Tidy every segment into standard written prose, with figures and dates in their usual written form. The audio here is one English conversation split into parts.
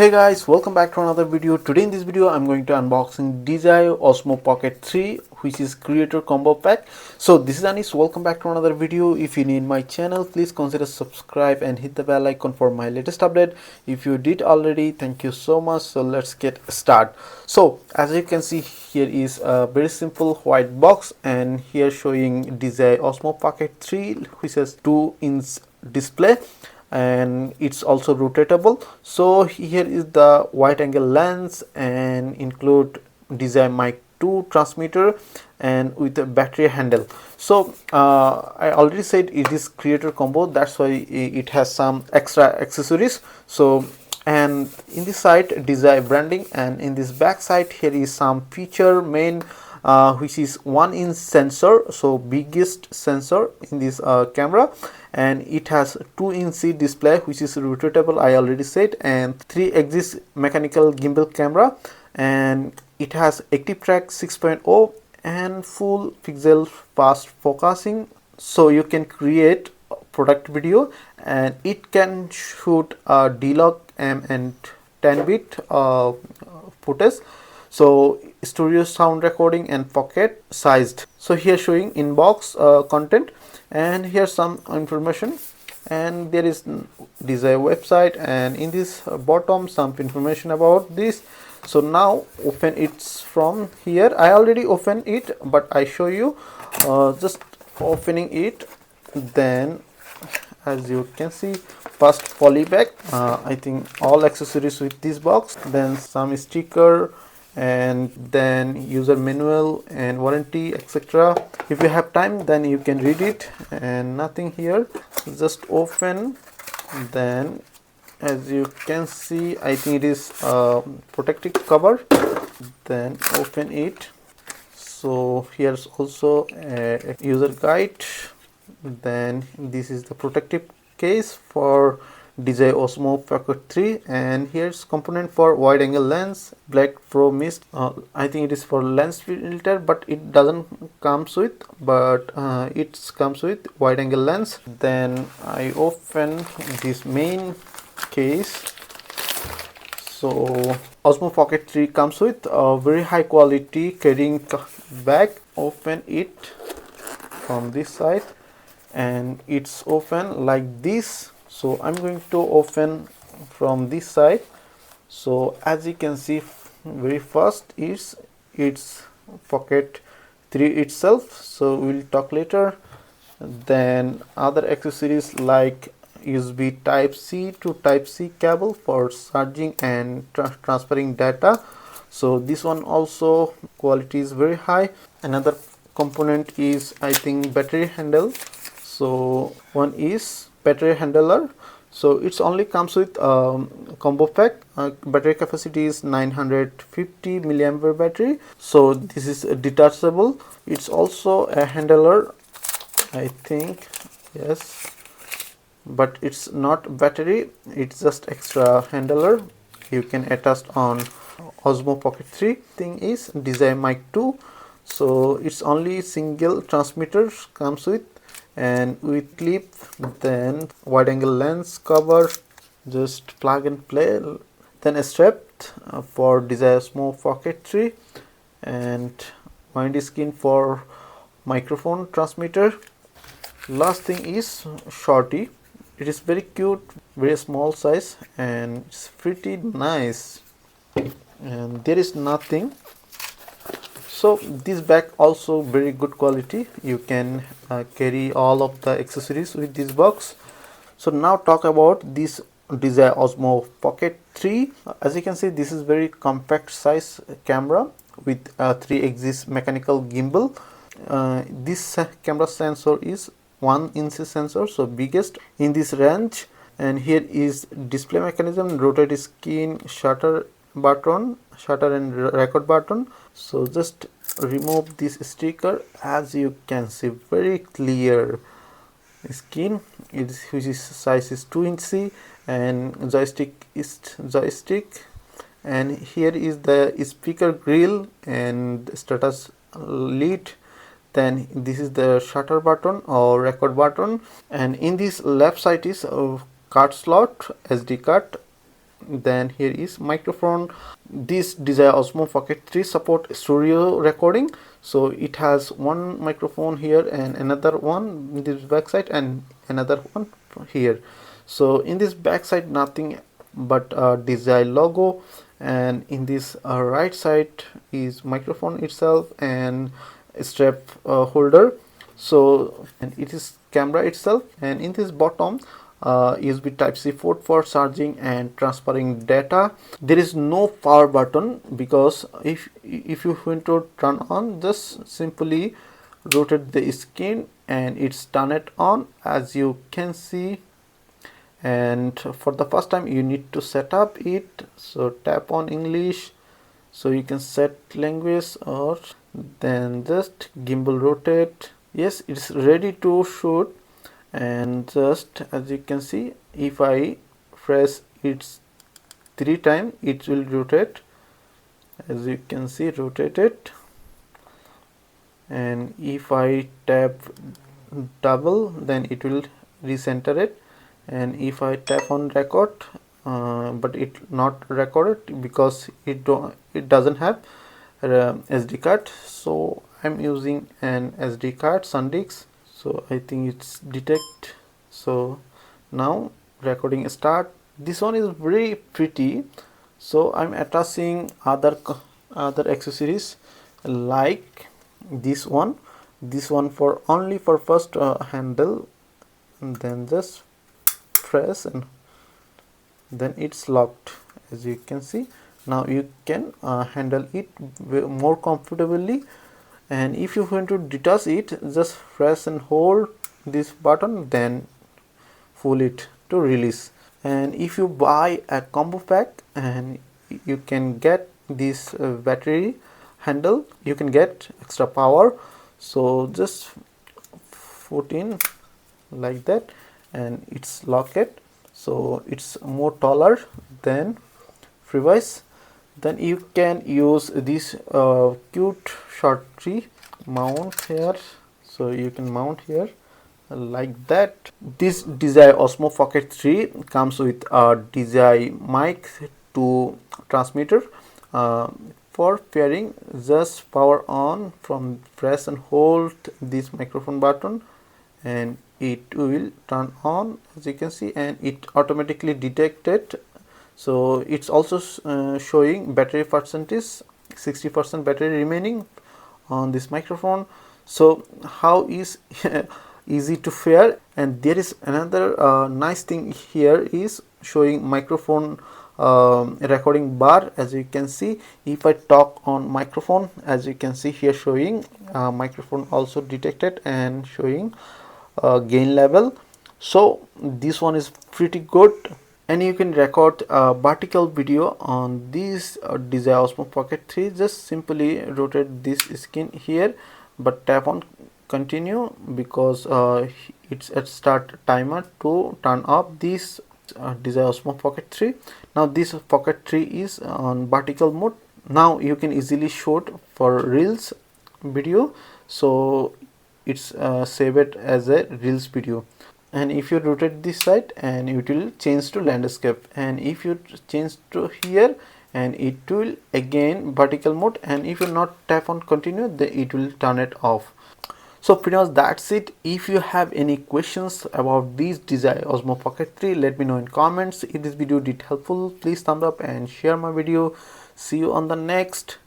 Hey guys, welcome back to another video. Today in this video I'm going to unboxing DJI Osmo Pocket 3, which is creator combo pack. So this is Anis. Welcome back to another video. If you need my channel, please consider subscribe and hit the bell icon for my latest update. If you did already, thank you so much. So let's get started. So as you can see, here is a very simple white box, and here showing DJI Osmo Pocket 3, which has 2-inch display, and it's also rotatable. So here is the wide angle lens and include DJI Mic 2 transmitter and with a battery handle. So I already said it is creator combo, that's why it has some extra accessories. So and in this side DJI branding, and in this back side here is some feature main, which is 1-inch sensor, so biggest sensor in this camera, and it has 2-inch display which is rotatable, I already said, and 3-axis mechanical gimbal camera, and it has active track 6.0 and full pixel fast focusing, so you can create product video, and it can shoot a D-Log M and 10-bit footage, so studio sound recording and pocket sized. So here showing inbox content, and here's some information, and there is DJI website, and in this bottom some information about this. So now open it from here. I already opened it, but I show you just opening it. Then as you can see, first poly bag, I think all accessories with this box, then some sticker, and then user manual and warranty, etc. If you have time, then you can read it, and nothing here, just open. Then as you can see, I think it is a protective cover. Then open it. So here's also a user guide. Then this is the protective case for DJI Osmo Pocket 3, and here's component for wide angle lens, black pro mist. I think it is for lens filter, but it doesn't comes with, but it comes with wide angle lens. Then I open this main case. So Osmo Pocket 3 comes with a very high quality carrying bag. Open it from this side, and it's open like this. So I'm going to open from this side. So as you can see, very first is its Pocket 3 itself, so we'll talk later. Then other accessories like USB type C to type C cable for charging and transferring data. So this one also quality is very high. Another component is, I think, battery handle. So one is battery handler, so it's only comes with combo pack. Battery capacity is 950 milliampere battery, so this is detachable. It's also a handler, I think, yes, but it's not battery, it's just extra handler you can attach on Osmo Pocket 3. Thing is DJI Mic 2, so it's only single transmitter comes with, and with clip. Then wide angle lens cover, just plug and play. Then a strap for DJI Osmo Pocket 3, and wind skin for microphone transmitter. Last thing is shorty. It is very cute, very small size, and it's pretty nice. And there is nothing. So this bag also very good quality. You can carry all of the accessories with this box. So now talk about this DJI Osmo Pocket 3. As you can see, this is very compact size camera with a 3-axis mechanical gimbal. This camera sensor is 1-inch sensor, so biggest in this range. And here is display mechanism, rotate screen, shutter button, shutter and record button. So just remove this sticker. As you can see, very clear skin, which is size is 2-inch, and joystick is joystick. And here is the speaker grill and status lead. Then this is the shutter button or record button, and in this left side is a card slot, SD card, Then here is microphone. This DJI Osmo Pocket 3 support stereo recording, so it has one microphone here and another one in this backside and another one here. So in this backside nothing but DJI logo, and in this right side is microphone itself and strap holder. So and it is camera itself, and in this bottom USB Type-C port for charging and transferring data. There is no power button, because if you want to turn on, just simply rotate the screen and it's turn it on, as you can see. And for the first time you need to set up it, so tap on English, so you can set language, or then just gimbal rotate. Yes, it's ready to shoot. And just as you can see, if I press it 3 times, it will rotate. As you can see, rotate it. And if I tap double, then it will recenter it. And if I tap on record, but it not recorded because it doesn't have SD card, so I'm using an SD card SanDisk. So I think it's detect. So now recording start. This one is very pretty, so I'm attaching other accessories like this one for only for first handle, and then just press and then it's locked. As you can see, now you can handle it more comfortably. And if you want to detach it, just press and hold this button, then pull it to release. And if you buy a combo pack, and you can get this battery handle, you can get extra power. So just put in like that, and it's locked, so it's more taller than previous. Then you can use this cute short tree mount here, so you can mount here like that. This DJI Osmo Pocket 3 comes with a DJI mic to transmitter. For pairing, just power on from press and hold this microphone button, and it will turn on, as you can see, and it automatically detected. So it's also showing battery percentage, 60% battery remaining on this microphone. So how is easy to pair. And there is another nice thing here, is showing microphone recording bar. As you can see, if I talk on microphone, as you can see here, showing microphone also detected and showing gain level. So this one is pretty good. And you can record a vertical video on this DJI Osmo Pocket 3. Just simply rotate this skin here, but tap on continue, because it's at start timer to turn off this DJI Osmo Pocket 3. Now this Pocket 3 is on vertical mode. Now you can easily shoot for reels video, so it's save it as a reels video. And if you rotate this side, and it will change to landscape, and if you change to here, and it will again vertical mode, and if you not tap on continue, then it will turn it off. So pretty much that's it. If you have any questions about this DJI Osmo Pocket 3, let me know in comments. If this video did helpful, please thumbs up and share my video. See you on the next.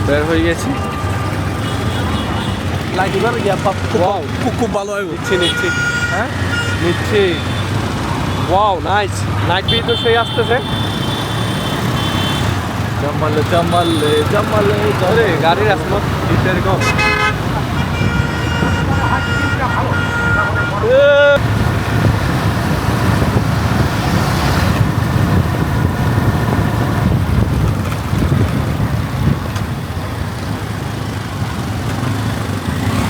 বের হয়ে গেছি লাগিবার ইয়া পাপ খুব ভালো হয় নিচ্ছি হ্যাঁ নিচ্ছি ওয়াও নাইস নাইট ভিউ তো সেই আসতেছে জমালে জমালে জমালে আরে গাড়ির আসলো এরকম